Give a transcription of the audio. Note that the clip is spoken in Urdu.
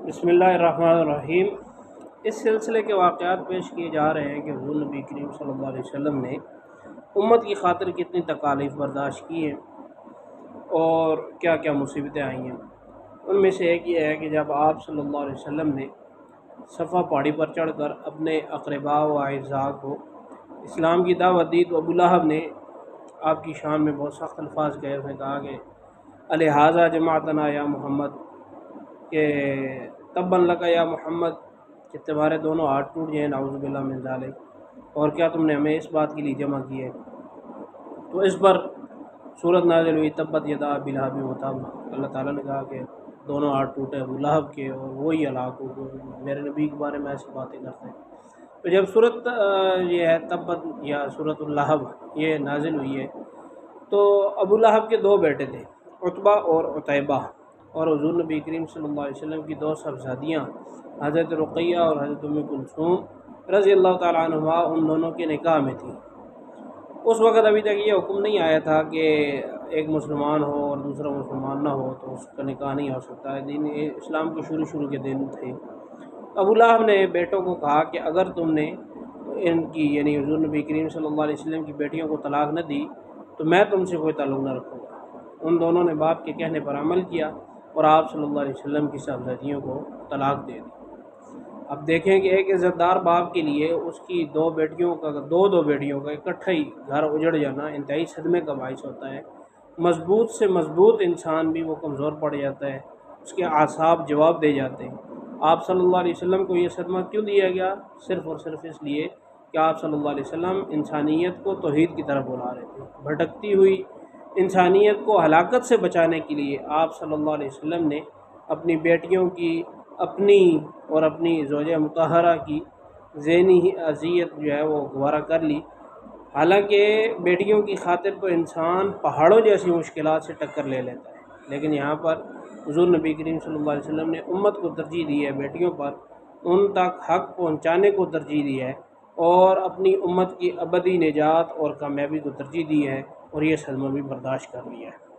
بسم اللہ الرحمن الرحیم۔ اس سلسلے کے واقعات پیش کیے جا رہے ہیں کہ حضور نبی کریم صلی اللہ علیہ وسلم نے امت کی خاطر کتنی تکالیف برداشت کی ہیں اور کیا کیا مصیبتیں آئی ہیں۔ ان میں سے ایک یہ ہے کہ جب آپ صلی اللہ علیہ وسلم نے صفا پہاڑی پر چڑھ کر اپنے اقرباء و اعزاء کو اسلام کی دعوت دی تو ابو لہب نے آپ کی شان میں بہت سخت الفاظ کہے۔ اس نے کہا کہ الہٰذا جماعتنا یا محمد، کہ تبا لک یا محمد، کہ تمہارے دونوں ہاتھ ٹوٹ جائیں، نعوذ باللہ من ذالک، اور کیا تم نے ہمیں اس بات کے لیے جمع کی ہے؟ تو اس پر صورت نازل ہوئی تبت یدا ابی لہب وتب۔ اللہ تعالیٰ نے کہا کہ دونوں ہاتھ ٹوٹے ابو لہب کے اور وہی ہلاک ہو گئے، میرے نبی کے بارے میں ایسی باتیں کرتے ہیں۔ تو جب صورت یہ ہے تبت یا صورت اللہب یہ نازل ہوئی ہے تو ابو لہب کے دو بیٹے تھے، عتبہ اور عتیبہ، اور حضور نبی کریم صلی اللہ علیہ وسلم کی دو صاحبزادیاں حضرت رقیہ اور حضرت ام کلثوم رضی اللہ تعالیٰ عنہما ان دونوں کے نکاح میں تھی۔ اس وقت ابھی تک یہ حکم نہیں آیا تھا کہ ایک مسلمان ہو اور دوسرا مسلمان نہ ہو تو اس کا نکاح نہیں ہو سکتا ہے، دین اسلام کے شروع کے دن تھے۔ ابو لہب نے بیٹوں کو کہا کہ اگر تم نے ان کی یعنی حضور نبی کریم صلی اللہ علیہ وسلم کی بیٹیوں کو طلاق نہ دی تو میں تم سے کوئی تعلق نہ رکھوں گا۔ ان دونوں نے باپ کے کہنے پر عمل کیا اور آپ صلی اللہ علیہ وسلم کی صاحبزادیوں کو طلاق دے دی۔ اب دیکھیں کہ ایک عزت دار باپ کے لیے اس کی دو بیٹیوں کا اکٹھا ہی گھر اجڑ جانا انتہائی صدمے کا باعث ہوتا ہے۔ مضبوط سے مضبوط انسان بھی وہ کمزور پڑ جاتا ہے، اس کے اعصاب جواب دے جاتے ہیں۔ آپ صلی اللہ علیہ وسلم کو یہ صدمہ کیوں دیا گیا؟ صرف اور صرف اس لیے کہ آپ صلی اللہ علیہ وسلم انسانیت کو توحید کی طرف بلا رہے تھے۔ بھٹکتی ہوئی انسانیت کو ہلاکت سے بچانے کے لیے آپ صلی اللہ علیہ وسلم نے اپنی بیٹیوں کی اپنی اور اپنی زوجہ مطہرہ کی ذہنی اذیت جو ہے وہ گوارا کر لی۔ حالانکہ بیٹیوں کی خاطر تو انسان پہاڑوں جیسی مشکلات سے ٹکر لے لیتا ہے، لیکن یہاں پر حضور نبی کریم صلی اللہ علیہ وسلم نے امت کو ترجیح دی ہے، بیٹیوں پر ان تک حق پہنچانے کو ترجیح دی ہے اور اپنی امت کی ابدی نجات اور کامیابی کو ترجیح دی ہے، اور یہ صدمہ بھی برداشت کر لیا ہے۔